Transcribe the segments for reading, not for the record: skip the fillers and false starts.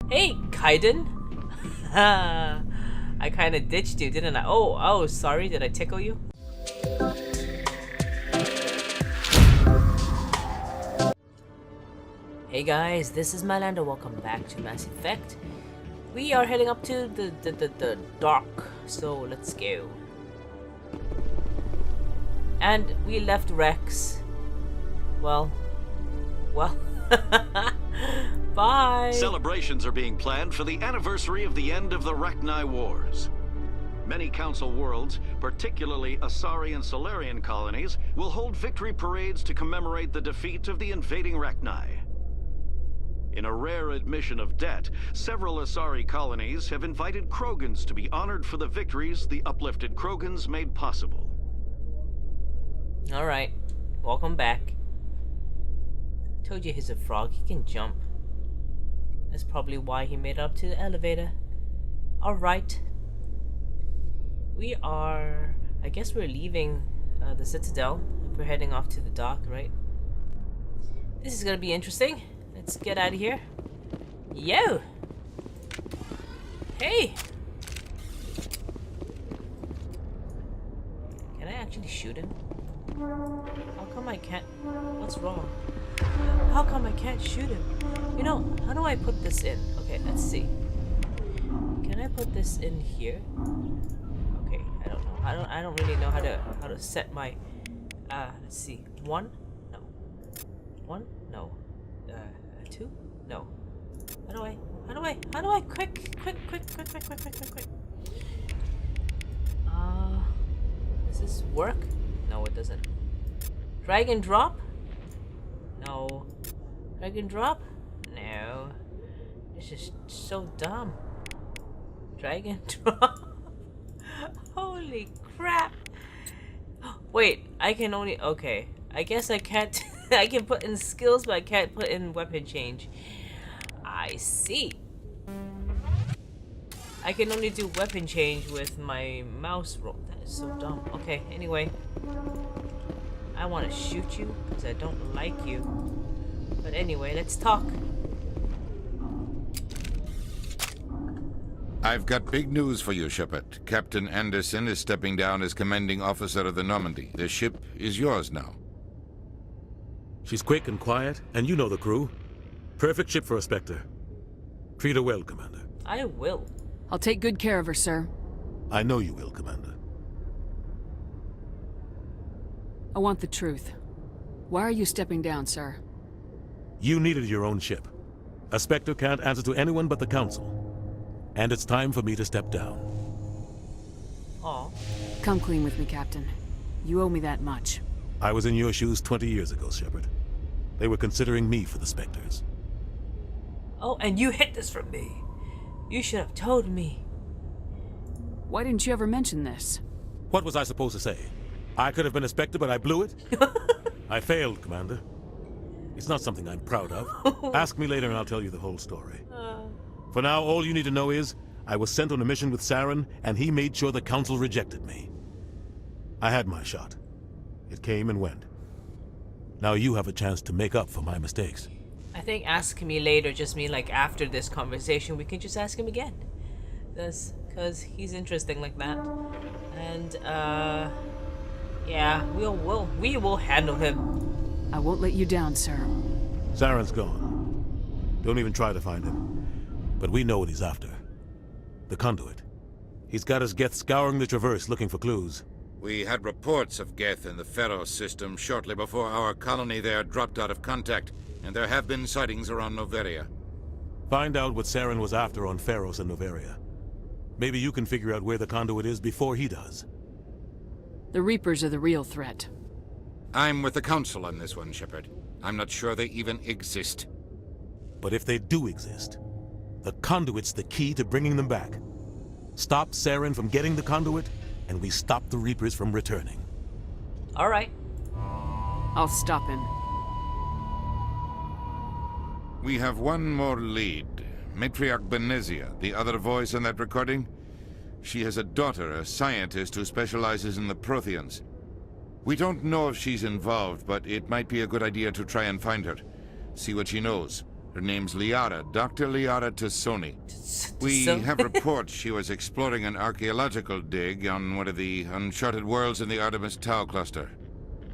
Hey, Kaiden. I kind of ditched you, didn't I? Oh, sorry. Did I tickle you? Hey guys, this is Mylandah. Welcome back to Mass Effect. We are heading up to the dock, so let's go. And we left Rex. Well. Bye. Celebrations are being planned for the anniversary of the end of the Rachni Wars. Many Council worlds, particularly Asari and Solarian colonies, will hold victory parades to commemorate the defeat of the invading Rachni. In a rare admission of debt, several Asari colonies have invited Krogans to be honored for the victories the uplifted Krogans made possible. Alright, welcome back. Told you he's a frog, he can jump. That's probably why he made it up to the elevator. Alright. We are... I guess we're leaving the Citadel. We're heading off to the dock, right? This is gonna be interesting. Let's get out of here. Yo! Hey! Can I actually shoot him? How come I can't? What's wrong? How come I can't shoot him? You know, how do I put this in? Okay, let's see. Can I put this in here? Okay, I don't know. I don't really know how to set my let's see. One? No. One? No. Two? No. How do I quick. Does this work? No, it doesn't. Drag and drop? No. Drag and drop? No. This is so dumb. Drag and drop. Holy crap. Wait, I can only... Okay. I guess I can't... I can put in skills, but I can't put in weapon change. I see. I can only do weapon change with my mouse roll. That is so dumb. Okay, anyway. I want to shoot you because I don't like you. But anyway, let's talk. I've got big news for you, Shepard. Captain Anderson is stepping down as commanding officer of the Normandy. The ship is yours now. She's quick and quiet, and you know the crew. Perfect ship for a Spectre. Treat her well, Commander. I will. I'll take good care of her, sir. I know you will, Commander. I want the truth. Why are you stepping down, sir? You needed your own ship. A Spectre can't answer to anyone but the Council. And it's time for me to step down. Aw. Come clean with me, Captain. You owe me that much. I was in your shoes 20 years ago, Shepard. They were considering me for the Spectres. Oh, and you hid this from me. You should have told me. Why didn't you ever mention this? What was I supposed to say? I could have been a Spectre, but I blew it? I failed, Commander. It's not something I'm proud of. Ask me later and I'll tell you the whole story. For now, all you need to know is, I was sent on a mission with Saren, and he made sure the Council rejected me. I had my shot. It came and went. Now you have a chance to make up for my mistakes. I think ask me later just mean like after this conversation we can just ask him again. Because he's interesting like that. And yeah, we will handle him. I won't let you down, sir. Saren's gone. Don't even try to find him. But we know what he's after. The conduit. He's got his Geth scouring the Traverse looking for clues. We had reports of Geth in the Pharos system shortly before our colony there dropped out of contact, and there have been sightings around Noveria. Find out what Saren was after on Pharos and Noveria. Maybe you can figure out where the conduit is before he does. The Reapers are the real threat. I'm with the Council on this one, Shepard. I'm not sure they even exist. But if they do exist, the conduit's the key to bringing them back. Stop Saren from getting the conduit, and we stop the Reapers from returning. Alright. I'll stop him. We have one more lead. Matriarch Benezia, the other voice in that recording. She has a daughter, a scientist who specializes in the Protheans. We don't know if she's involved, but it might be a good idea to try and find her. See what she knows. Her name's Liara, Dr. Liara Tassoni. We have reports she was exploring an archaeological dig on one of the uncharted worlds in the Artemis Tau cluster.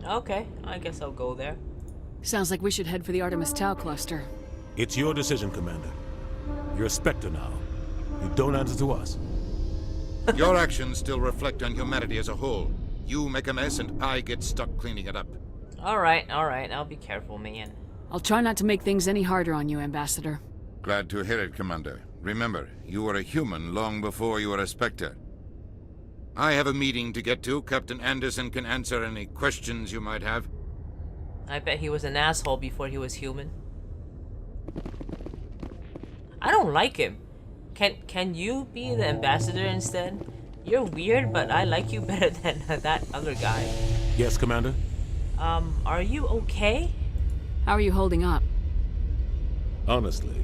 Okay, I guess I'll go there. Sounds like we should head for the Artemis Tau cluster. It's your decision, Commander. You're a Spectre now. You don't answer to us. Your actions still reflect on humanity as a whole. You make a mess and I get stuck cleaning it up. Alright, I'll be careful, man. I'll try not to make things any harder on you, Ambassador. Glad to hear it, Commander. Remember, you were a human long before you were a Spectre. I have a meeting to get to. Captain Anderson can answer any questions you might have. I bet he was an asshole before he was human. I don't like him. Can you be the ambassador instead? You're weird, but I like you better than that other guy. Yes, Commander? Are you okay? How are you holding up? Honestly,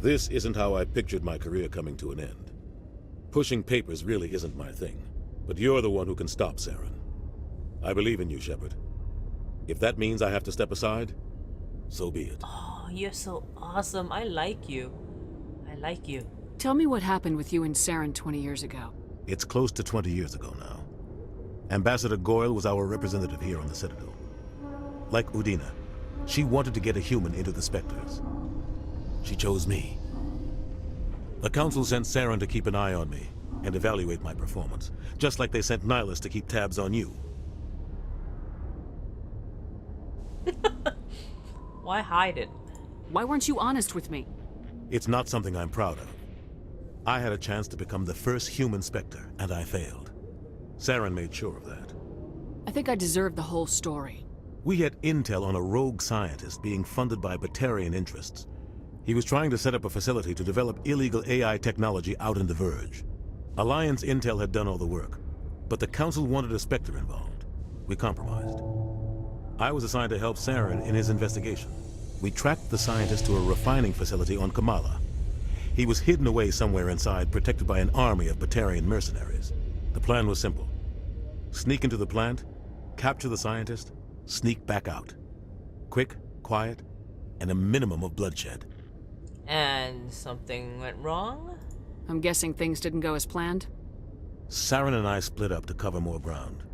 this isn't how I pictured my career coming to an end. Pushing papers really isn't my thing, but you're the one who can stop Saren. I believe in you, Shepard. If that means I have to step aside, so be it. Oh, you're so awesome. I like you. I like you. Tell me what happened with you and Saren 20 years ago. It's close to 20 years ago now. Ambassador Goyle was our representative here on the Citadel. Like Udina, she wanted to get a human into the Spectres. She chose me. The Council sent Saren to keep an eye on me and evaluate my performance, just like they sent Nihilus to keep tabs on you. Why hide it? Why weren't you honest with me? It's not something I'm proud of. I had a chance to become the first human Spectre, and I failed. Saren made sure of that. I think I deserve the whole story. We had intel on a rogue scientist being funded by Batarian interests. He was trying to set up a facility to develop illegal AI technology out in the Verge. Alliance intel had done all the work, but the Council wanted a Spectre involved. We compromised. I was assigned to help Saren in his investigation. We tracked the scientist to a refining facility on Kamala. He was hidden away somewhere inside, protected by an army of Batarian mercenaries. The plan was simple. Sneak into the plant, capture the scientist, sneak back out. Quick, quiet, and a minimum of bloodshed. And something went wrong? I'm guessing things didn't go as planned? Saren and I split up to cover more ground.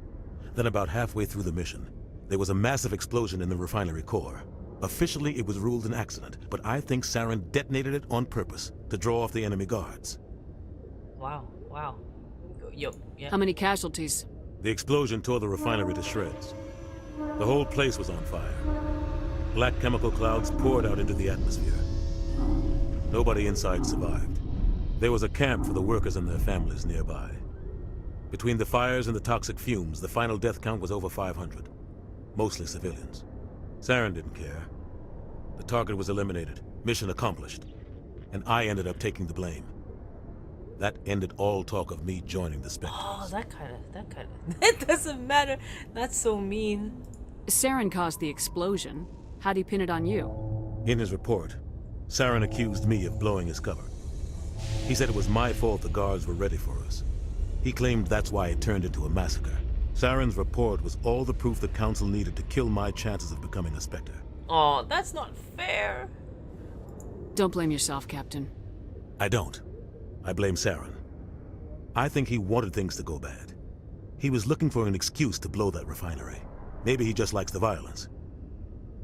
Then about halfway through the mission, there was a massive explosion in the refinery core. Officially, it was ruled an accident, but I think Saren detonated it on purpose to draw off the enemy guards. Wow. Yo, yeah. How many casualties? The explosion tore the refinery to shreds. The whole place was on fire. Black chemical clouds poured out into the atmosphere. Nobody inside survived. There was a camp for the workers and their families nearby. Between the fires and the toxic fumes, the final death count was over 500. Mostly civilians. Saren didn't care. The target was eliminated, mission accomplished, and I ended up taking the blame. That ended all talk of me joining the Spectres. Oh, that kind of, that doesn't matter. That's so mean. Saren caused the explosion. How'd he pin it on you? In his report, Saren accused me of blowing his cover. He said it was my fault the guards were ready for us. He claimed that's why it turned into a massacre. Saren's report was all the proof the Council needed to kill my chances of becoming a Spectre. Oh, that's not fair. Don't blame yourself, Captain. I don't. I blame Saren. I think he wanted things to go bad. He was looking for an excuse to blow that refinery. Maybe he just likes the violence.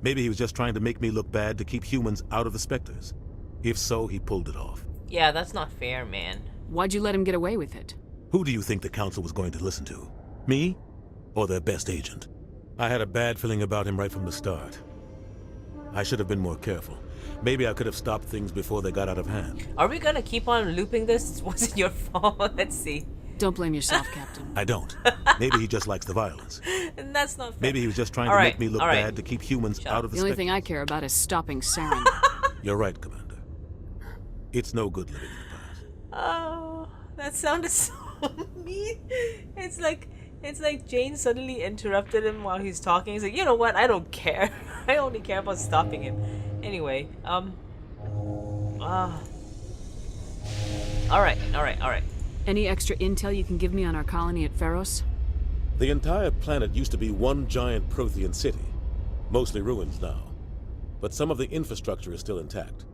Maybe he was just trying to make me look bad to keep humans out of the Spectres. If so, he pulled it off. Yeah, that's not fair, man. Why'd you let him get away with it? Who do you think the Council was going to listen to? Me? Or their best agent? I had a bad feeling about him right from the start. I should have been more careful. Maybe I could have stopped things before they got out of hand. Are we gonna keep on looping this? It wasn't your fault. Let's see. Don't blame yourself, Captain. I don't. Maybe he just likes the violence. And that's not fair. Maybe he was just trying to make me look bad to keep humans out of the The only Spectres. thing I care about is stopping Saren. You're right, Commander. It's no good living in the past. Oh, that sounded so mean. It's like Jane suddenly interrupted him while he's talking. He's like, you know what? I don't care. I only care about stopping him. Anyway, Alright. Any extra intel you can give me on our colony at Pharos? The entire planet used to be one giant Prothean city. Mostly ruins now. but some of the infrastructure is still intact.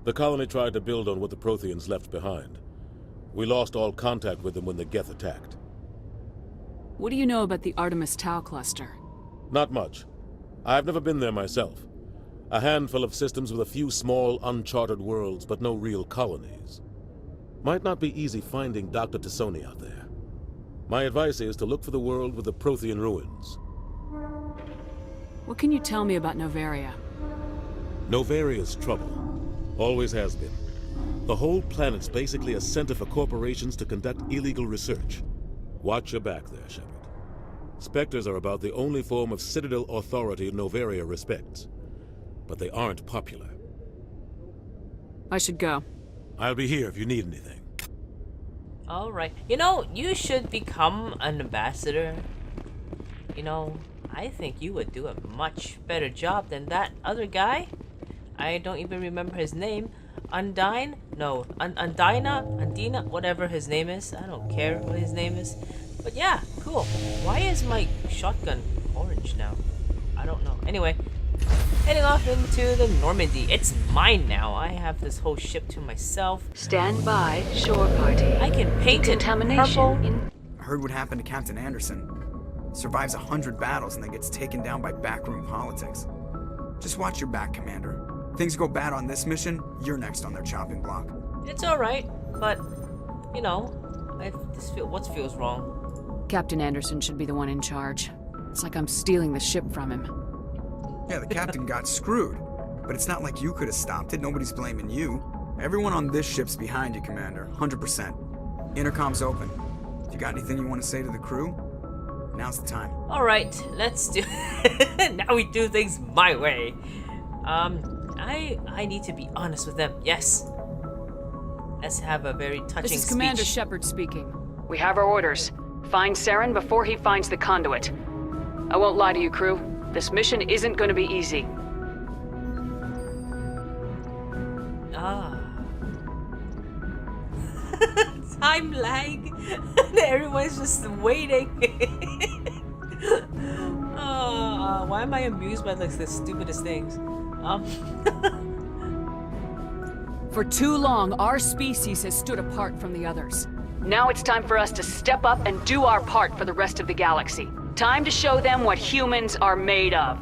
The colony tried to build on what the Protheans left behind. We lost all contact with them when the Geth attacked. What do you know about the Artemis Tau cluster? Not much. I've never been there myself. A handful of systems with a few small, uncharted worlds, but no real colonies. Might not be easy finding Dr. Tassoni out there. My advice is to look for the world with the Prothean ruins. What can you tell me about Novaria? Novaria's trouble. Always has been. The whole planet's basically a center for corporations to conduct illegal research. Watch your back there, Shepard. Spectres are about the only form of Citadel authority Novaria respects. But they aren't popular. I should go. I'll be here if you need anything. Alright. You know, you should become an ambassador. You know, I think you would do a much better job than that other guy. I don't even remember his name. Undine? No. Undina? Whatever his name is. I don't care what his name is. But yeah, cool. Why is my shotgun orange now? I don't know. Anyway, heading off into the Normandy. It's mine now. I have this whole ship to myself. Stand by, shore party. I can paint it purple. I heard what happened to Captain Anderson. Survives 100 battles and then gets taken down by backroom politics. Just watch your back, Commander. Things go bad on this mission, you're next on their chopping block. It's alright, but, you know, what feels wrong? Captain Anderson should be the one in charge. It's like I'm stealing the ship from him. Yeah, the captain got screwed. But it's not like you could have stopped it. Nobody's blaming you. Everyone on this ship's behind you, Commander. 100%. Intercom's open. If you got anything you want to say to the crew, now's the time. Alright, let's do now we do things my way. I need to be honest with them. Yes. Let's have a very touching This is speech. Commander Shepard speaking. We have our orders. Find Saren before he finds the conduit. I won't lie to you, crew. This mission isn't going to be easy. Time lag. Everyone's just waiting. Why am I amused by like the stupidest things? For too long, our species has stood apart from the others. Now it's time for us to step up and do our part for the rest of the galaxy. Time to show them what humans are made of.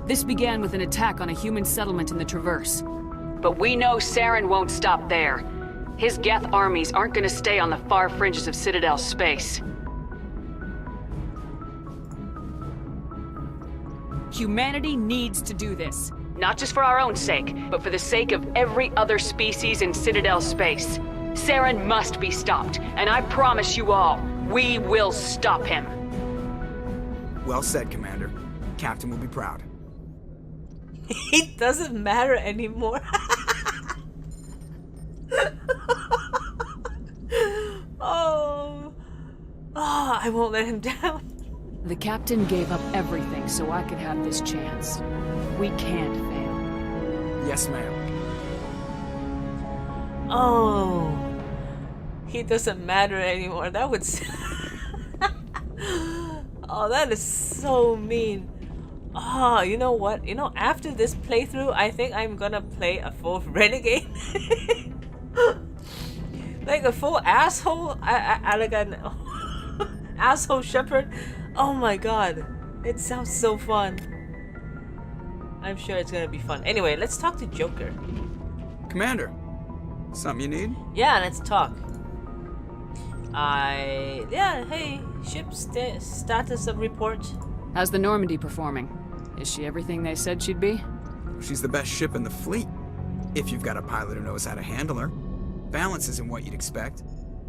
This began with an attack on a human settlement in the Traverse. But we know Saren won't stop there. His Geth armies aren't going to stay on the far fringes of Citadel space. Humanity needs to do this. Not just for our own sake, but for the sake of every other species in Citadel space. Saren must be stopped, and I promise you all, we will stop him. Well said, Commander. Captain will be proud. It doesn't matter anymore. I won't let him down. The captain gave up everything so I could have this chance. We can't fail. Yes, ma'am. Oh, he doesn't matter anymore. That would. Oh, that is so mean. Oh, you know what? You know, after this playthrough, I think I'm gonna play a full renegade. Like a full asshole, like an asshole shepherd. Oh my god, it sounds so fun. I'm sure it's gonna be fun. Anyway, let's talk to Joker. Commander, something you need? Yeah, let's talk. Yeah, hey, ship status of report. How's the Normandy performing? Is she everything they said she'd be? She's the best ship in the fleet. If you've got a pilot who knows how to handle her. Balance isn't what you'd expect.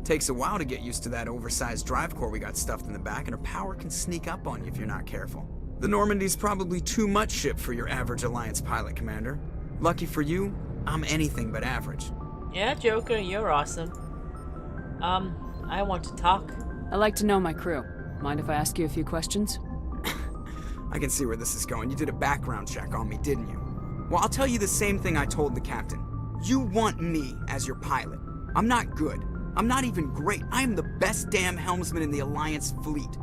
Takes a while to get used to that oversized drive core we got stuffed in the back, and her power can sneak up on you if you're not careful. The Normandy's probably too much ship for your average Alliance pilot, Commander. Lucky for you, I'm anything but average. Yeah, Joker, you're awesome. I want to talk. I like to know my crew. Mind if I ask you a few questions? I can see where this is going. You did a background check on me, didn't you? Well, I'll tell you the same thing I told the captain. You want me as your pilot. I'm not good. I'm not even great. I am the best damn helmsman in the Alliance fleet.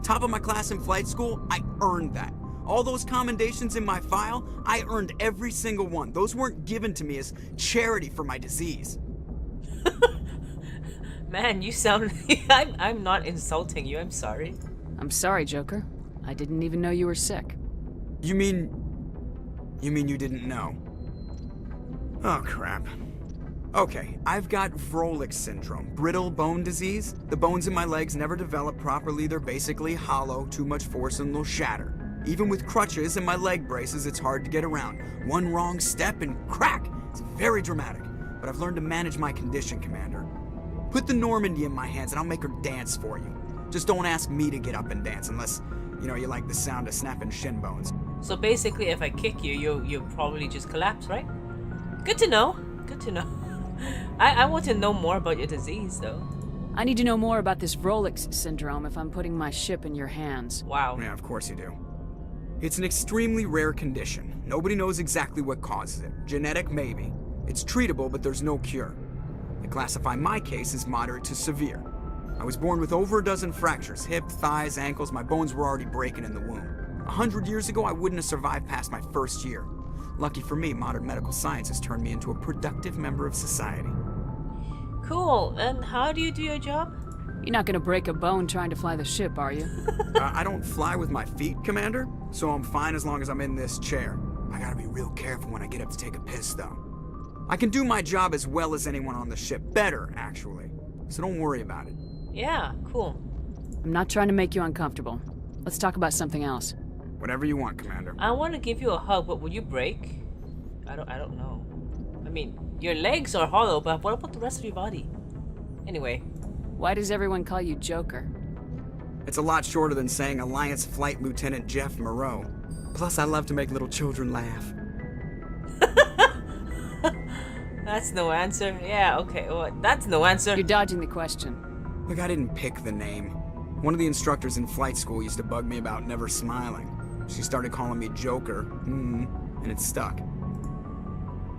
Top of my class in flight school, I earned that. All those commendations in my file, I earned every single one. Those weren't given to me as charity for my disease. Man, you sound... I'm not insulting you, I'm sorry. I'm sorry, Joker. I didn't even know you were sick. You mean you didn't know? Oh, crap. Okay, I've got Vrolich syndrome, brittle bone disease. The bones in my legs never develop properly. They're basically hollow, too much force and they'll shatter. Even with crutches and my leg braces, it's hard to get around. One wrong step and crack! It's very dramatic, but I've learned to manage my condition, Commander. Put the Normandy in my hands and I'll make her dance for you. Just don't ask me to get up and dance unless, you like the sound of snapping shin bones. So basically, if I kick you, you'll probably just collapse, right? Good to know. Good to know. I want to know more about your disease, though. I need to know more about this Vrolich syndrome if I'm putting my ship in your hands. Wow. Yeah, of course you do. It's an extremely rare condition. Nobody knows exactly what causes it. Genetic, maybe. It's treatable, but there's no cure. They classify my case as moderate to severe. I was born with over a dozen fractures, hip, thighs, ankles. My bones were already breaking in the womb. 100 years ago, I wouldn't have survived past my first year. Lucky for me, modern medical science has turned me into a productive member of society. Cool. And how do you do your job? You're not gonna break a bone trying to fly the ship, are you? I don't fly with my feet, Commander, so I'm fine as long as I'm in this chair. I gotta be real careful when I get up to take a piss, though. I can do my job as well as anyone on the ship. Better, actually. So don't worry about it. Yeah, cool. I'm not trying to make you uncomfortable. Let's talk about something else. Whatever you want, Commander. I want to give you a hug, but will you break? I don't know. I mean, your legs are hollow, but what about the rest of your body? Anyway. Why does everyone call you Joker? It's a lot shorter than saying Alliance Flight Lieutenant Jeff Moreau. Plus, I love to make little children laugh. That's no answer. Yeah, okay. Well, that's no answer. You're dodging the question. Look, I didn't pick the name. One of the instructors in flight school used to bug me about never smiling. She started calling me Joker, and it stuck.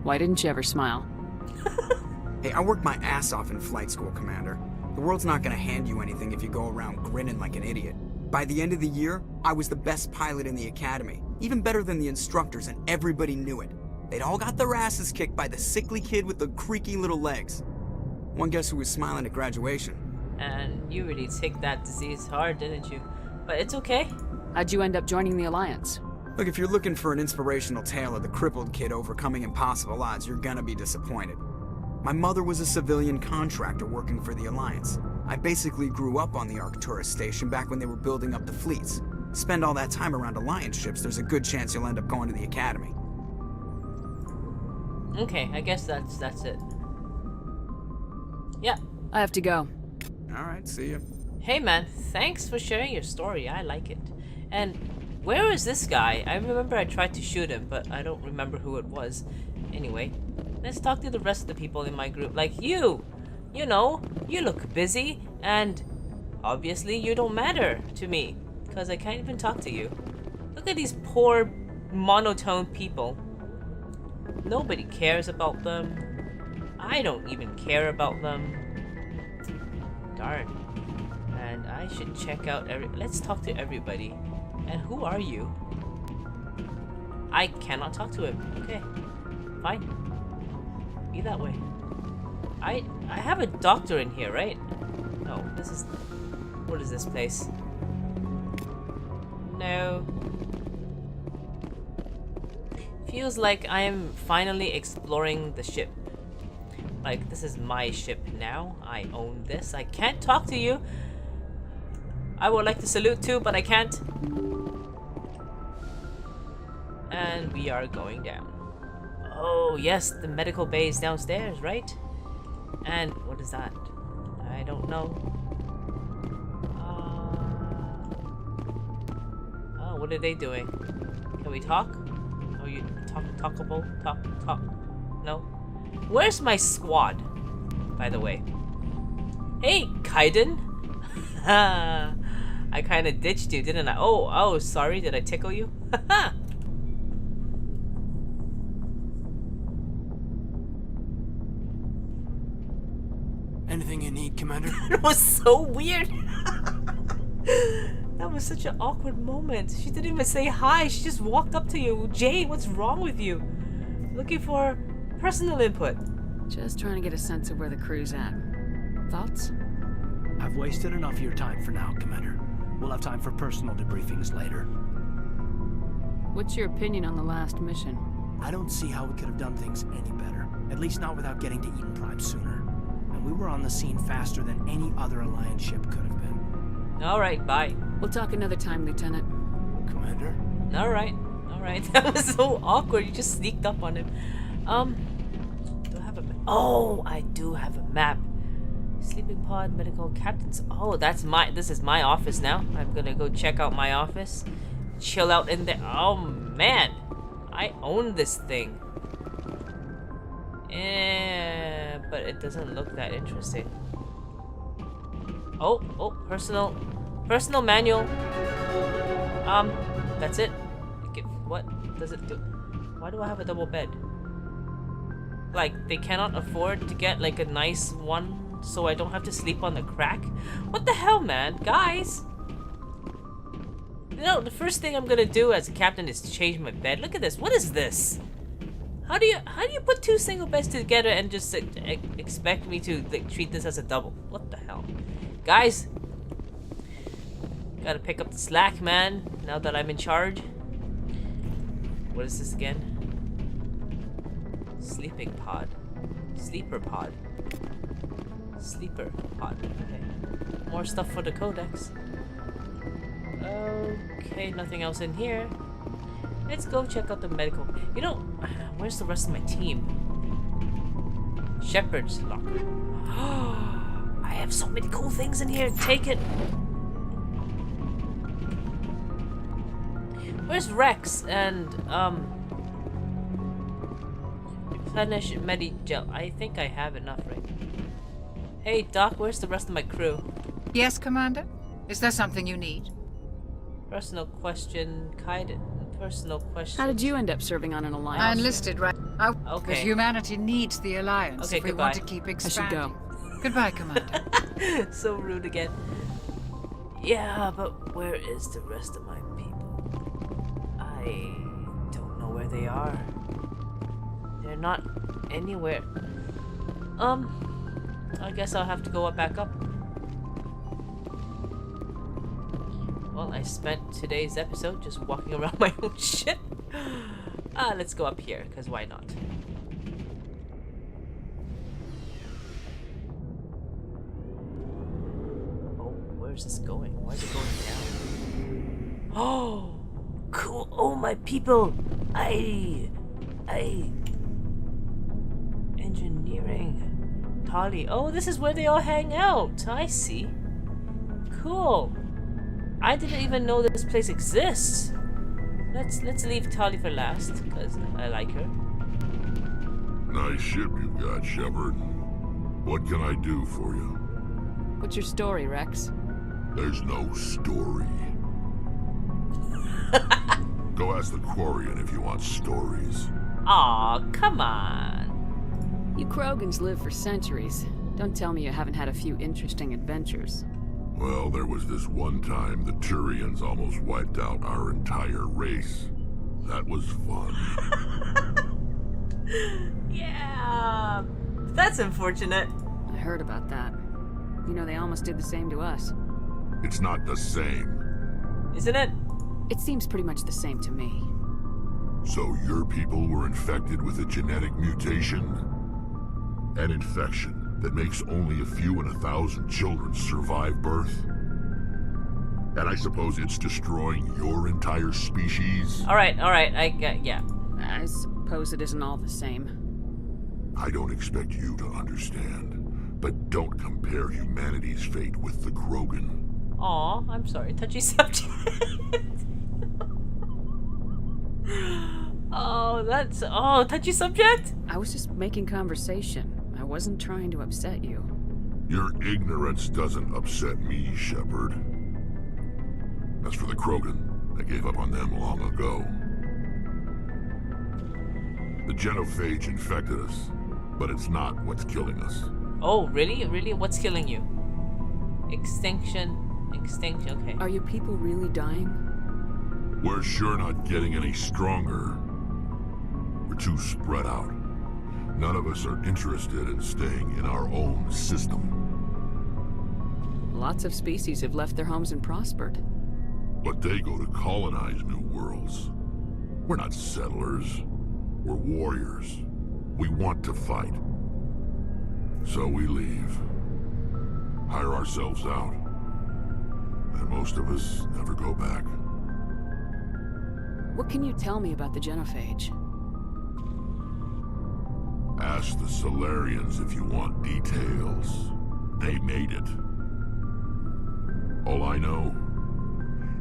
Why didn't you ever smile? Hey, I worked my ass off in flight school, Commander. The world's not gonna hand you anything if you go around grinning like an idiot. By the end of the year, I was the best pilot in the academy, even better than the instructors, and everybody knew it. They'd all got their asses kicked by the sickly kid with the creaky little legs. One guess who was smiling at graduation? And you really take that disease hard, didn't you? But it's okay. How'd you end up joining the Alliance? Look, if you're looking for an inspirational tale of the crippled kid overcoming impossible odds, you're gonna be disappointed. My mother was a civilian contractor working for the Alliance. I basically grew up on the Arcturus station back when they were building up the fleets. Spend all that time around Alliance ships, there's a good chance you'll end up going to the Academy. Okay, I guess that's it. Yeah. I have to go. Alright, see ya. Hey man, thanks for sharing your story. I like it. And where is this guy? I remember I tried to shoot him, but I don't remember who it was. Anyway, let's talk to the rest of the people in my group. Like you! You know, you look busy, and obviously you don't matter to me, because I can't even talk to you. Look at these poor, monotone people. Nobody cares about them. I don't even care about them. Darn. And I should check out let's talk to everybody. And who are you? I cannot talk to him. Okay. Fine. Be that way. I have a doctor in here, right? No, this is... What is this place? No. Feels like I am finally exploring the ship. Like, this is my ship now. I own this. I can't talk to you. I would like to salute too, but I can't. And we are going down. Oh, yes, the medical bay is downstairs, right? And what is that? I don't know. Oh, what are they doing? Can we talk? Are you talkable? Talk? No? Where's my squad, by the way? Hey, Kaiden! I kind of ditched you, didn't I? Oh, sorry, did I tickle you? Haha! Anything you need, Commander? It was so weird. That was such an awkward moment. She didn't even say hi. She just walked up to you. Jay, what's wrong with you? Looking for personal input. Just trying to get a sense of where the crew's at. Thoughts? I've wasted enough of your time for now, Commander. We'll have time for personal debriefings later. What's your opinion on the last mission? I don't see how we could have done things any better. At least not without getting to Eden Prime sooner. And we were on the scene faster than any other Alliance ship could have been. Alright, bye. We'll talk another time, Lieutenant. Commander? Alright. That was so awkward. You just sneaked up on him. Do I have a map? Oh, I do have a map. Sleeping pod, medical captains. Oh, this is my office now. I'm gonna go check out my office. Chill out in there. Oh, man. I own this thing. But it doesn't look that interesting. Oh, personal manual. That's it. What does it do? Why do I have a double bed? Like, they cannot afford to get like a nice one so I don't have to sleep on the crack? What the hell, man? Guys! You know, the first thing I'm gonna do as a captain is change my bed. Look at this. What is this? How do you put two single beds together and just expect me to like, treat this as a double? What the hell? Guys! Gotta pick up the slack, man, now that I'm in charge. What is this again? Sleeping pod. Sleeper pod. Sleeper pod. Okay. More stuff for the codex. Okay, nothing else in here. Let's go check out the medical. You know, where's the rest of my team? Shepherd's locker. I have so many cool things in here. Take it. Where's Rex and replenish Medi-gel? I think I have enough, right? Hey Doc, where's the rest of my crew? Yes, Commander? Is there something you need? Personal question, Kaiden. Personal question. How did you end up serving on an alliance? I enlisted right now. Okay. Because humanity needs the alliance Okay, if we goodbye. want to keep expanding. I should go. Goodbye, Commander. So rude again. Yeah, but where is the rest of my people? I don't know where they are. They're not anywhere. I guess I'll have to go back up. Well, I spent today's episode just walking around my own ship. Let's go up here, because why not? Oh, where's this going? Why is it going down? Oh, cool. Oh, my people. Engineering. Tali. Oh, this is where they all hang out. I see. Cool. I didn't even know this place exists. Let's leave Tali for last, because I like her. Nice ship you've got, Shepard. What can I do for you? What's your story, Rex? There's no story. Go ask the Quarian if you want stories. Aw, come on. You Krogans live for centuries. Don't tell me you haven't had a few interesting adventures. Well, there was this one time the Turians almost wiped out our entire race. That was fun. Yeah, that's unfortunate. I heard about that. You know, they almost did the same to us. It's not the same. Isn't it? It seems pretty much the same to me. So your people were infected with a genetic mutation? An infection that makes only a few in 1,000 children survive birth? And I suppose it's destroying your entire species? Alright, I get, yeah. I suppose it isn't all the same. I don't expect you to understand, but don't compare humanity's fate with the Krogan. Aw, I'm sorry, touchy subject. Oh, touchy subject? I was just making conversation. I wasn't trying to upset you. Your ignorance doesn't upset me, Shepard. As for the Krogan, I gave up on them long ago. The genophage infected us, but it's not what's killing us. Oh, really? Really? What's killing you? Extinction. Extinction, okay. Are your people really dying? We're sure not getting any stronger. We're too spread out. None of us are interested in staying in our own system. Lots of species have left their homes and prospered. But they go to colonize new worlds. We're not settlers. We're warriors. We want to fight. So we leave. Hire ourselves out. And most of us never go back. What can you tell me about the genophage? Ask the Solarians if you want details. They made it. All I know,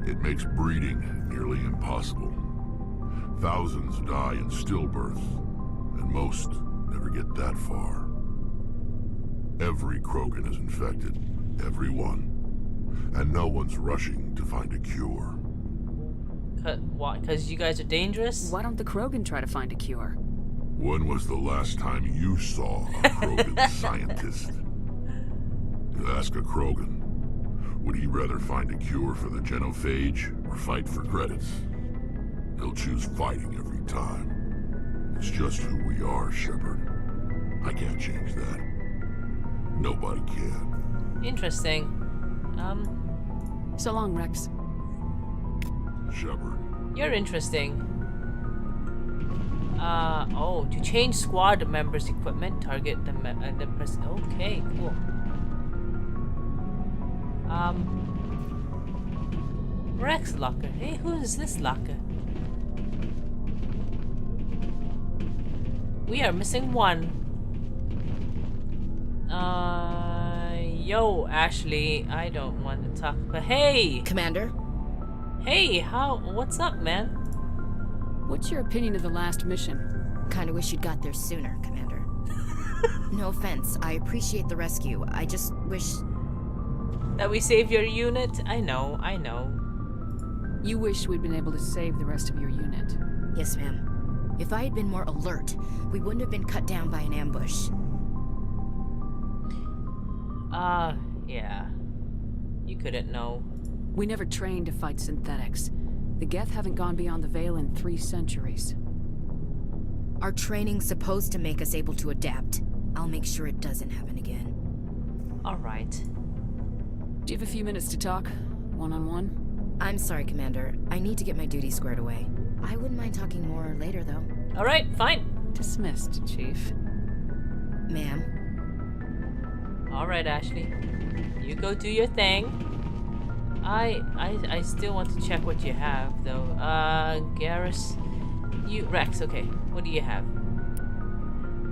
it makes breeding nearly impossible. Thousands die in stillbirth, and most never get that far. Every Krogan is infected, every one. And no one's rushing to find a cure. Why? Because you guys are dangerous? Why don't the Krogan try to find a cure? When was the last time you saw a Krogan scientist? You ask a Krogan, would he rather find a cure for the genophage or fight for credits? He'll choose fighting every time. It's just who we are, Shepard. I can't change that. Nobody can. Interesting. So long, Rex. Shepard. You're interesting. Oh, to change squad members' equipment, target the person. Okay, cool. Rex locker. Hey, who is this locker? We are missing one. Yo, Ashley, I don't want to talk, but hey! Commander? Hey, what's up, man? What's your opinion of the last mission? Kinda wish you'd got there sooner, Commander. No offense, I appreciate the rescue. I just wish... That we save your unit? I know. You wish we'd been able to save the rest of your unit. Yes, ma'am. If I had been more alert, we wouldn't have been cut down by an ambush. Yeah. You couldn't know. We never trained to fight synthetics. The Geth haven't gone beyond the Veil in 3 centuries. Our training's supposed to make us able to adapt. I'll make sure it doesn't happen again. Alright. Do you have a few minutes to talk? One-on-one? I'm sorry, Commander. I need to get my duties squared away. I wouldn't mind talking more later, though. Alright, fine. Dismissed, Chief. Ma'am. Alright, Ashley. You go do your thing. I still want to check what you have, though. Garrus... Rex, okay. What do you have?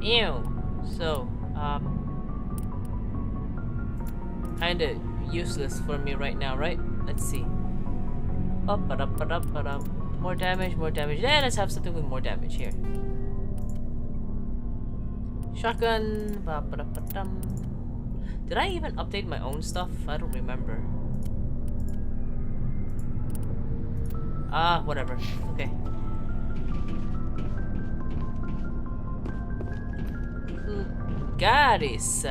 Ew. So, kinda useless for me right now, right? Let's see. More damage, more damage. Yeah, let's have something with more damage here. Shotgun. Did I even update my own stuff? I don't remember. Whatever. Okay. Garis.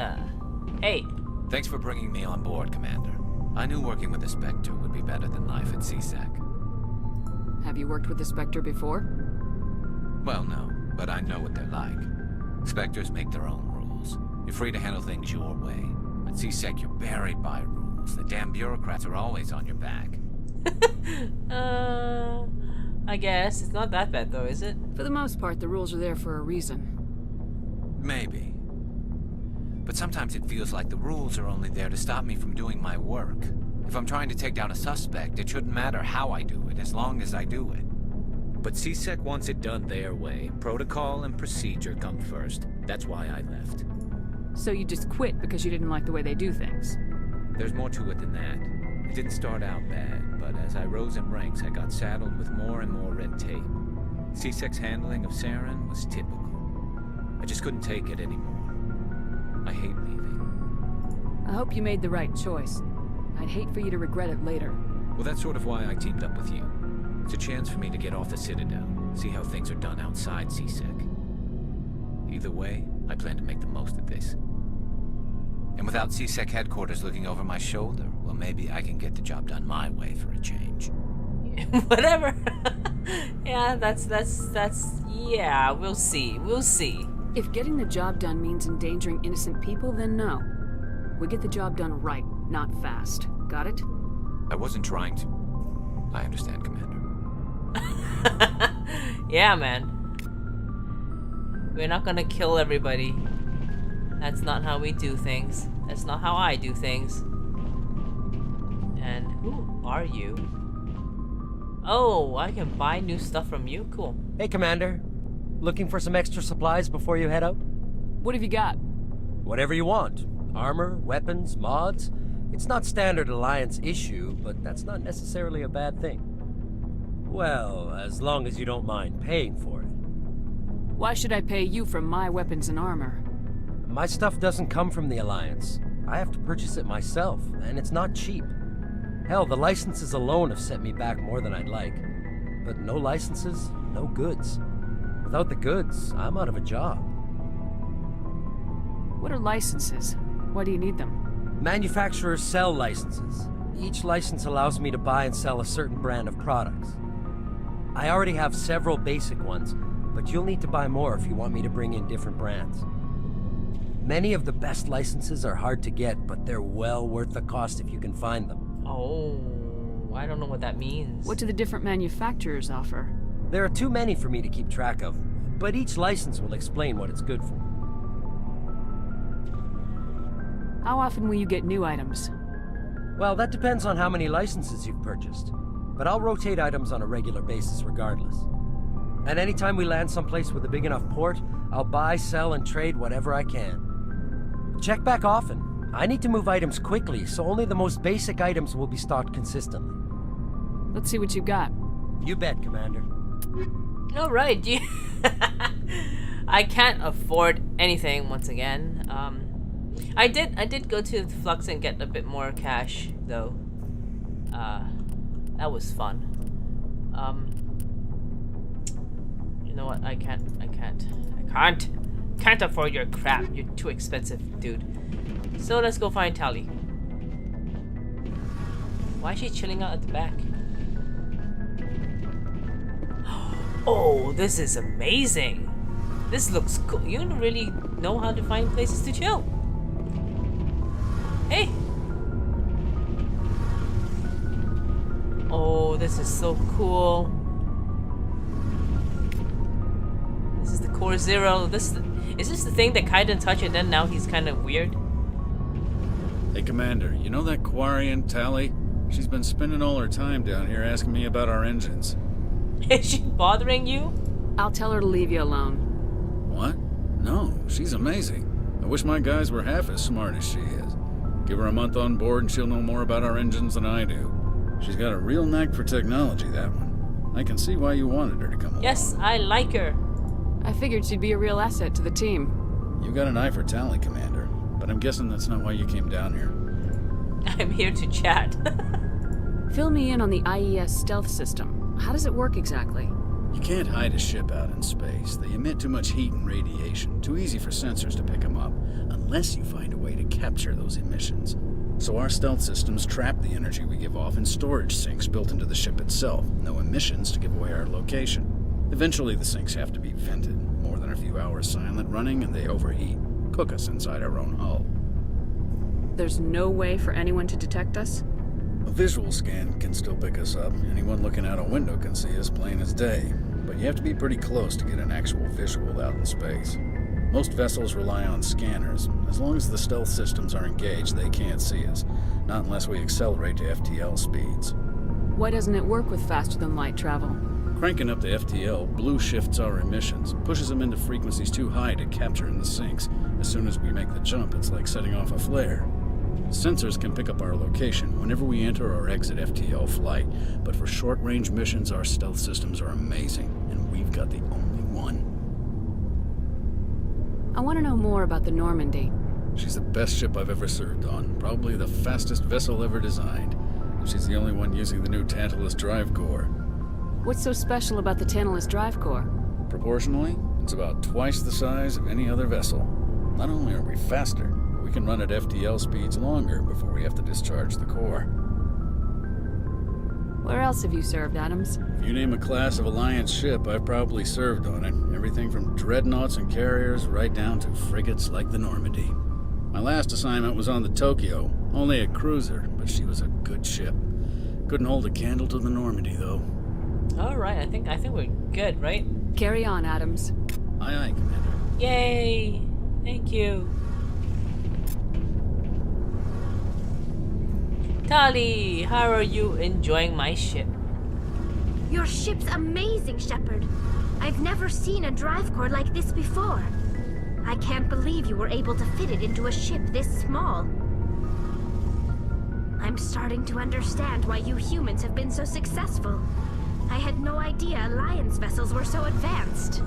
Hey. Thanks for bringing me on board, Commander. I knew working with the Spectre would be better than life at CSEC. Have you worked with the Spectre before? Well, no, but I know what they're like. Spectres make their own rules. You're free to handle things your way. At CSEC, you're buried by rules. The damn bureaucrats are always on your back. I guess. It's not that bad, though, is it? For the most part, the rules are there for a reason. Maybe. But sometimes it feels like the rules are only there to stop me from doing my work. If I'm trying to take down a suspect, it shouldn't matter how I do it, as long as I do it. But CSEC wants it done their way. Protocol and procedure come first. That's why I left. So you just quit because you didn't like the way they do things? There's more to it than that. It didn't start out bad, but as I rose in ranks, I got saddled with more and more red tape. CSEC's handling of Saren was typical. I just couldn't take it anymore. I hate leaving. I hope you made the right choice. I'd hate for you to regret it later. Well, that's sort of why I teamed up with you. It's a chance for me to get off the Citadel, see how things are done outside CSEC. Either way, I plan to make the most of this. And without CSEC headquarters looking over my shoulder, well, maybe I can get the job done my way for a change. Whatever. Yeah, that's yeah, we'll see. We'll see. If getting the job done means endangering innocent people, then no. We get the job done right, not fast. Got it? I wasn't trying to. I understand, Commander. Yeah, man. We're not gonna kill everybody. That's not how we do things. That's not how I do things. And who are you? Oh, I can buy new stuff from you? Cool. Hey, Commander. Looking for some extra supplies before you head out? What have you got? Whatever you want. Armor, weapons, mods. It's not standard Alliance issue, but that's not necessarily a bad thing. Well, as long as you don't mind paying for it. Why should I pay you for my weapons and armor? My stuff doesn't come from the Alliance. I have to purchase it myself, and it's not cheap. Hell, the licenses alone have set me back more than I'd like. But no licenses, no goods. Without the goods, I'm out of a job. What are licenses? Why do you need them? Manufacturers sell licenses. Each license allows me to buy and sell a certain brand of products. I already have several basic ones, but you'll need to buy more if you want me to bring in different brands. Many of the best licenses are hard to get, but they're well worth the cost if you can find them. Oh, I don't know what that means. What do the different manufacturers offer? There are too many for me to keep track of, but each license will explain what it's good for. How often will you get new items? Well, that depends on how many licenses you've purchased, but I'll rotate items on a regular basis regardless. And anytime we land someplace with a big enough port, I'll buy, sell, and trade whatever I can. Check back often. I need to move items quickly, so only the most basic items will be stocked consistently. Let's see what you've got. You bet, Commander. All right, I can't afford anything once again. I did go to Flux and get a bit more cash though. That was fun. You know what? I can't afford your crap. You're too expensive, dude. So let's go find Tally. Why is she chilling out at the back? Oh, this is amazing. This looks cool. You really know how to find places to chill. Hey. Oh, this is so cool. This is the Core Zero. Is this the thing that Kaiden touched and then now he's kind of weird? Hey, Commander, you know that Quarian, Tally? She's been spending all her time down here asking me about our engines. Is she bothering you? I'll tell her to leave you alone. What? No, she's amazing. I wish my guys were half as smart as she is. Give her a month on board and she'll know more about our engines than I do. She's got a real knack for technology, that one. I can see why you wanted her to come along. Yes, I like her. I figured she'd be a real asset to the team. You got an eye for Tally, Commander, but I'm guessing that's not why you came down here. I'm here to chat. Fill me in on the IES stealth system. How does it work exactly? You can't hide a ship out in space. They emit too much heat and radiation. Too easy for sensors to pick them up, unless you find a way to capture those emissions. So our stealth systems trap the energy we give off in storage sinks built into the ship itself. No emissions to give away our location. Eventually the sinks have to be vented. More than a few hours silent running and they overheat. Cook us inside our own hull. There's no way for anyone to detect us? A visual scan can still pick us up. Anyone looking out a window can see us plain as day. But you have to be pretty close to get an actual visual out in space. Most vessels rely on scanners. As long as the stealth systems are engaged, they can't see us. Not unless we accelerate to FTL speeds. Why doesn't it work with faster-than-light travel? Cranking up to FTL blue shifts our emissions, pushes them into frequencies too high to capture in the sinks. As soon as we make the jump, it's like setting off a flare. Sensors can pick up our location whenever we enter or exit FTL flight, but for short-range missions, our stealth systems are amazing, and we've got the only one. I want to know more about the Normandy. She's the best ship I've ever served on, probably the fastest vessel ever designed. And she's the only one using the new Tantalus drive core. What's so special about the Tantalus drive core? Proportionally, it's about twice the size of any other vessel. Not only are we faster, but we can run at FTL speeds longer before we have to discharge the core. Where else have you served, Adams? If you name a class of Alliance ship, I've probably served on it. Everything from dreadnoughts and carriers right down to frigates like the Normandy. My last assignment was on the Tokyo, only a cruiser, but she was a good ship. Couldn't hold a candle to the Normandy, though. All right, I think we're good, right? Carry on, Adams. Aye, aye, Commander. Yay! Thank you. Tali, how are you enjoying my ship? Your ship's amazing, Shepard. I've never seen a drive core like this before. I can't believe you were able to fit it into a ship this small. I'm starting to understand why you humans have been so successful. I had no idea Alliance vessels were so advanced.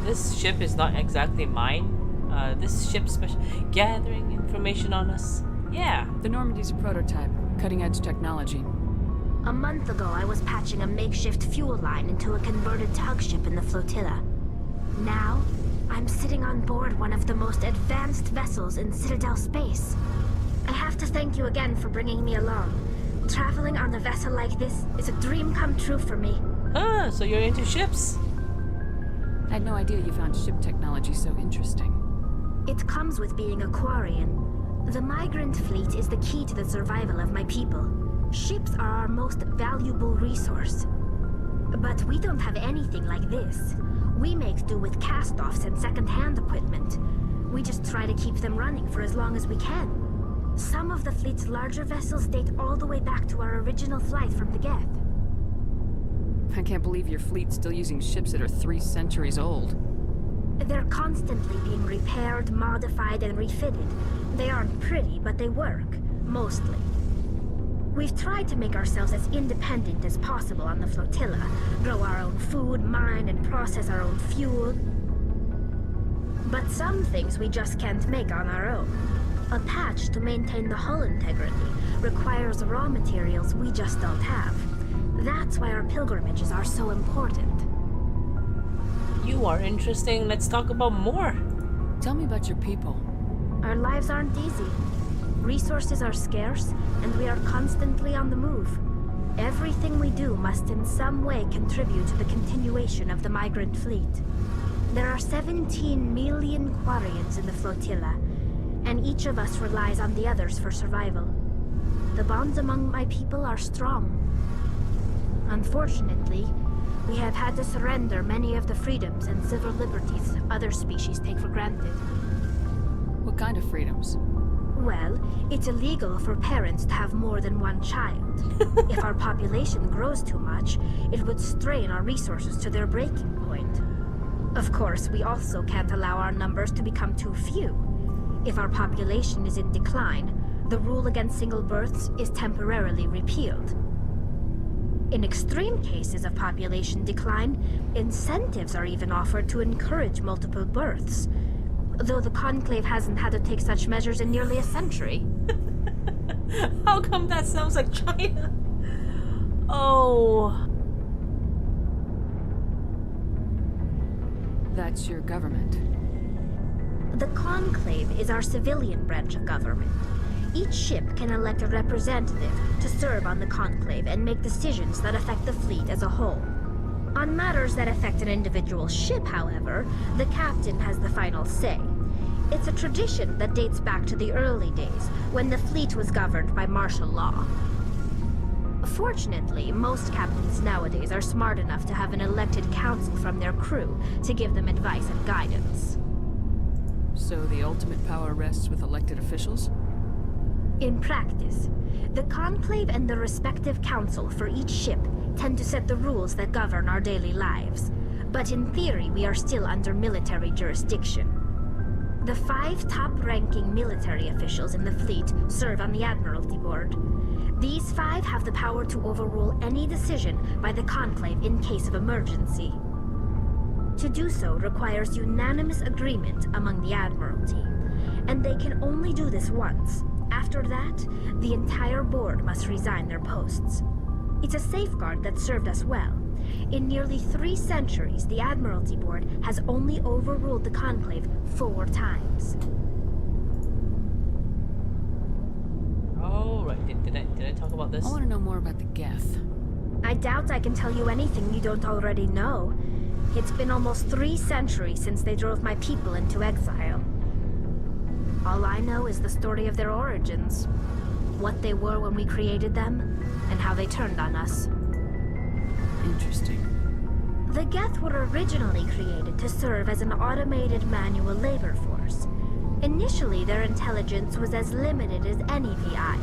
This ship is not exactly mine. This ship's gathering information on us. Yeah. The Normandy's a prototype, cutting-edge technology. A month ago, I was patching a makeshift fuel line into a converted tug ship in the flotilla. Now, I'm sitting on board one of the most advanced vessels in Citadel space. I have to thank you again for bringing me along. Traveling on a vessel like this is a dream come true for me. Ah, so you're into ships? I had no idea you found ship technology so interesting. It comes with being a Quarian. The migrant fleet is the key to the survival of my people. Ships are our most valuable resource. But we don't have anything like this. We make do with cast-offs and second-hand equipment. We just try to keep them running for as long as we can. Some of the fleet's larger vessels date all the way back to our original flight from the Geth. I can't believe your fleet's still using ships that are 3 centuries old. They're constantly being repaired, modified, and refitted. They aren't pretty, but they work. Mostly. We've tried to make ourselves as independent as possible on the flotilla. Grow our own food, mine, and process our own fuel. But some things we just can't make on our own. A patch to maintain the hull integrity requires raw materials we just don't have. That's why our pilgrimages are so important. You are interesting. Let's talk about more. Tell me about your people. Our lives aren't easy. Resources are scarce, and we are constantly on the move. Everything we do must in some way contribute to the continuation of the migrant fleet. There are 17 million Quarians in the flotilla, and each of us relies on the others for survival. The bonds among my people are strong. Unfortunately, we have had to surrender many of the freedoms and civil liberties other species take for granted. What kind of freedoms? Well, it's illegal for parents to have more than one child. If our population grows too much, it would strain our resources to their breaking point. Of course, we also can't allow our numbers to become too few. If our population is in decline, the rule against single births is temporarily repealed. In extreme cases of population decline, incentives are even offered to encourage multiple births, though the Conclave hasn't had to take such measures in nearly a century. How come that sounds like China? Oh. That's your government. The Conclave is our civilian branch of government. Each ship can elect a representative to serve on the Conclave and make decisions that affect the fleet as a whole. On matters that affect an individual ship, however, the captain has the final say. It's a tradition that dates back to the early days, when the fleet was governed by martial law. Fortunately, most captains nowadays are smart enough to have an elected council from their crew to give them advice and guidance. So the ultimate power rests with elected officials? In practice, the Conclave and the respective council for each ship tend to set the rules that govern our daily lives. But in theory, we are still under military jurisdiction. The 5 top-ranking military officials in the fleet serve on the Admiralty Board. These 5 have the power to overrule any decision by the Conclave in case of emergency. To do so requires unanimous agreement among the Admiralty, and they can only do this once. After that, the entire board must resign their posts. It's a safeguard that served us well. In nearly 3 centuries, the Admiralty Board has only overruled the Conclave 4 times. Oh, right. Did I talk about this? I want to know more about the Geth. I doubt I can tell you anything you don't already know. It's been almost 3 centuries since they drove my people into exile. All I know is the story of their origins. What they were when we created them, and how they turned on us. Interesting. The Geth were originally created to serve as an automated manual labor force. Initially, their intelligence was as limited as any VI.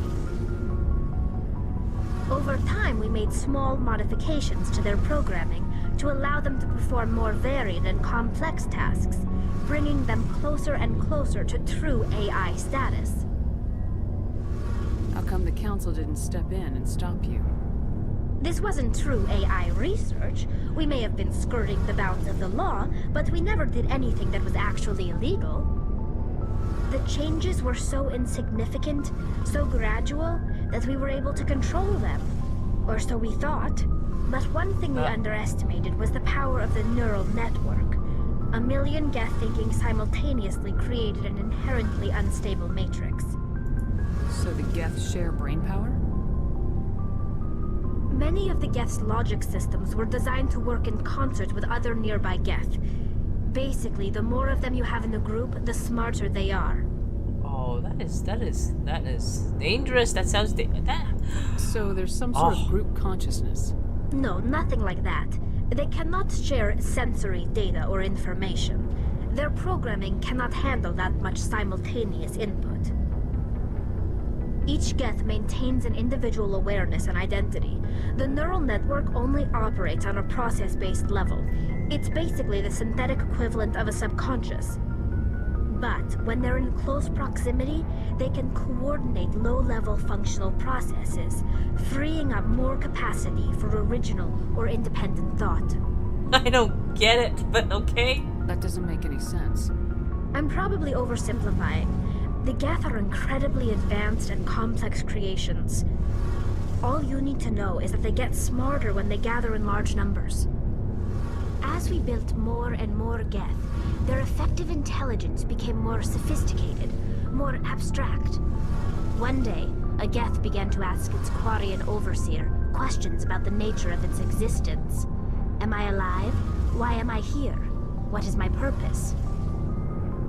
Over time, we made small modifications to their programming to allow them to perform more varied and complex tasks, bringing them closer and closer to true AI status. How come the Council didn't step in and stop you? This wasn't true AI research. We may have been skirting the bounds of the law, but we never did anything that was actually illegal. The changes were so insignificant, so gradual, that we were able to control them. Or so we thought. But one thing we underestimated was the power of the neural network. A million Geth thinking simultaneously created an inherently unstable matrix. So the Geth share brainpower? Many of the Geth's logic systems were designed to work in concert with other nearby Geth. Basically, the more of them you have in the group, the smarter they are. Oh, that is dangerous. That sounds So there's some sort of group consciousness. No, nothing like that. They cannot share sensory data or information. Their programming cannot handle that much simultaneous input. Each Geth maintains an individual awareness and identity. The neural network only operates on a process-based level. It's basically the synthetic equivalent of a subconscious. But when they're in close proximity, they can coordinate low-level functional processes, freeing up more capacity for original or independent thought. I don't get it, but okay. That doesn't make any sense. I'm probably oversimplifying. The Geth are incredibly advanced and complex creations. All you need to know is that they get smarter when they gather in large numbers. As we built more and more Geth, their effective intelligence became more sophisticated, more abstract. One day, a Geth began to ask its Quarian overseer questions about the nature of its existence. Am I alive? Why am I here? What is my purpose?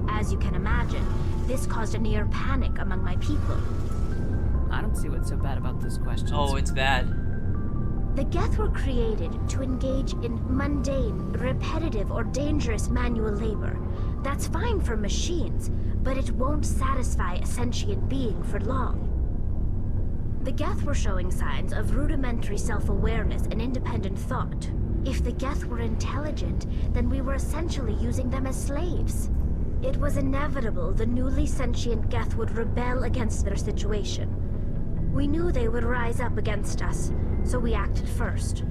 As you can imagine, this caused a near panic among my people. I don't see what's so bad about those questions. Oh, it's bad. The Geth were created to engage in mundane, repetitive, or dangerous manual labor. That's fine for machines, but it won't satisfy a sentient being for long. The Geth were showing signs of rudimentary self-awareness and independent thought. If the Geth were intelligent, then we were essentially using them as slaves. It was inevitable the newly sentient Geth would rebel against their situation. We knew they would rise up against us, so we acted first.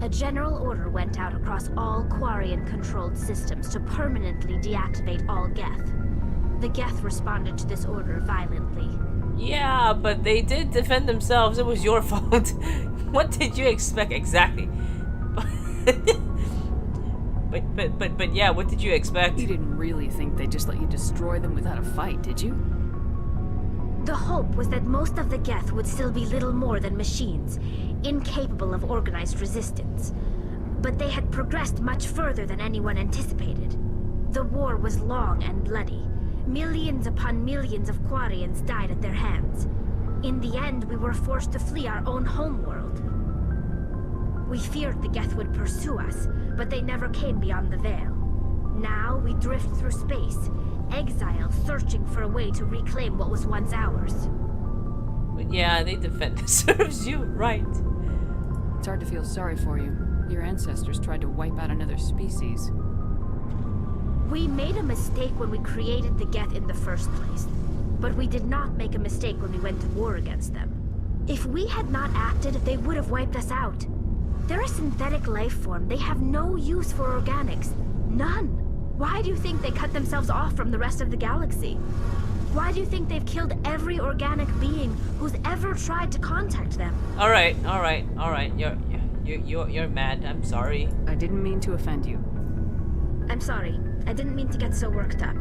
A general order went out across all Quarian-controlled systems to permanently deactivate all Geth. The Geth responded to this order violently. Yeah, but they did defend themselves. It was your fault. What did you expect exactly? But yeah, what did you expect? You didn't really think they'd just let you destroy them without a fight, did you? The hope was that most of the Geth would still be little more than machines, incapable of organized resistance. But they had progressed much further than anyone anticipated. The war was long and bloody. Millions upon millions of Quarians died at their hands. In the end, we were forced to flee our own homeworld. We feared the Geth would pursue us, but they never came beyond the Veil. Now we drift through space, exile, searching for a way to reclaim what was once ours. But yeah, they defend serves you right. It's hard to feel sorry for you. Your ancestors tried to wipe out another species. We made a mistake when we created the Geth in the first place, but we did not make a mistake when we went to war against them. If we had not acted, they would have wiped us out. They're a synthetic life form. They have no use for organics. None. Why do you think they cut themselves off from the rest of the galaxy? Why do you think they've killed every organic being who's ever tried to contact them? All right. You're mad. I'm sorry. I didn't mean to offend you. I'm sorry. I didn't mean to get so worked up.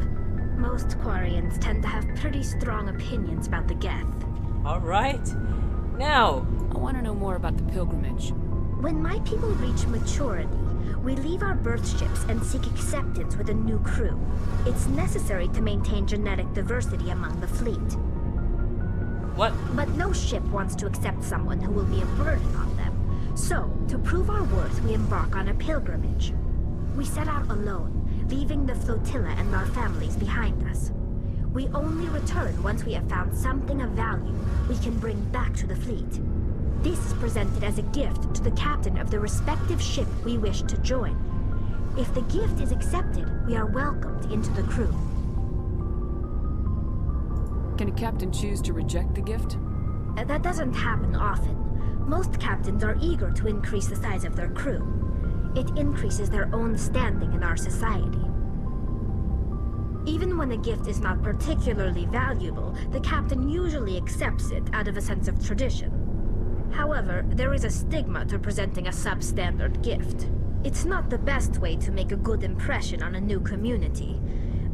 Most Quarians tend to have pretty strong opinions about the Geth. Alright. Now, I want to know more about the pilgrimage. When my people reach maturity, we leave our birth ships and seek acceptance with a new crew. It's necessary to maintain genetic diversity among the fleet. What? But no ship wants to accept someone who will be a burden on them. So, to prove our worth, we embark on a pilgrimage. We set out alone, leaving the flotilla and our families behind us. We only return once we have found something of value we can bring back to the fleet. This is presented as a gift to the captain of the respective ship we wish to join. If the gift is accepted, we are welcomed into the crew. Can a captain choose to reject the gift? That doesn't happen often. Most captains are eager to increase the size of their crew. It increases their own standing in our society. Even when a gift is not particularly valuable, the captain usually accepts it out of a sense of tradition. However, there is a stigma to presenting a substandard gift. It's not the best way to make a good impression on a new community.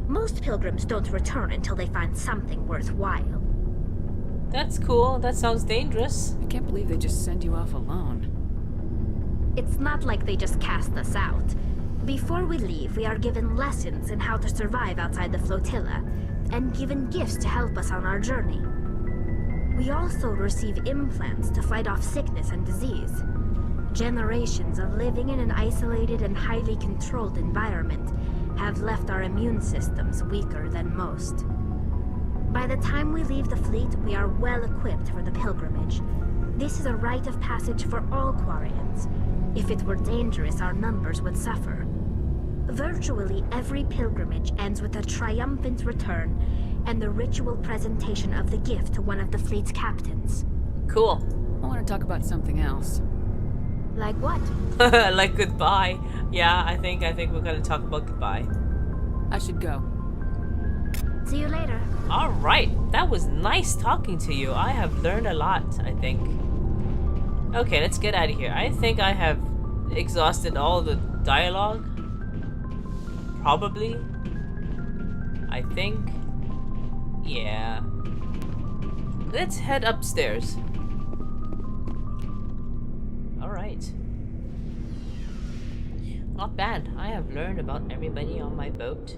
Most pilgrims don't return until they find something worthwhile. That's cool. That sounds dangerous. I can't believe they just send you off alone. It's not like they just cast us out. Before we leave, we are given lessons in how to survive outside the flotilla, and given gifts to help us on our journey. We also receive implants to fight off sickness and disease. Generations of living in an isolated and highly controlled environment have left our immune systems weaker than most. By the time we leave the fleet, we are well equipped for the pilgrimage. This is a rite of passage for all Quarians. If it were dangerous, our numbers would suffer. Virtually every pilgrimage ends with a triumphant return and the ritual presentation of the gift to one of the fleet's captains. Cool. I want to talk about something else. Like what? Like goodbye. Yeah, I think we're gonna talk about goodbye. I should go. See you later. Alright, that was nice talking to you. I have learned a lot, I think. Okay, let's get out of here. I think I have exhausted all the dialogue. Probably. I think. Yeah. Let's head upstairs. Alright. Not bad. I have learned about everybody on my boat.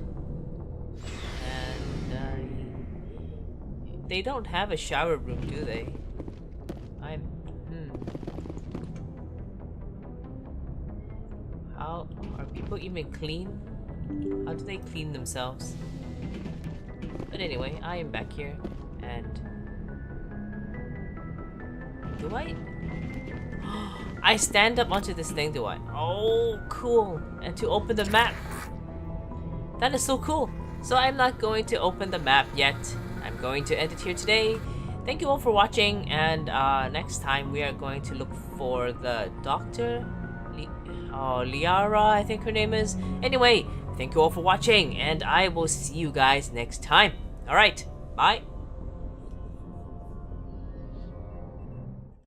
And, they don't have a shower room, do they? How are people even clean? How do they clean themselves? But anyway, I am back here, and do I? I stand up onto this thing, do I? Oh, cool! And to open the map. That is so cool. So I'm not going to open the map yet. I'm going to end it here today. Thank you all for watching, and next time we are going to look for the doctor. Liara, I think her name is. Anyway, thank you all for watching, and I will see you guys next time. Alright, bye.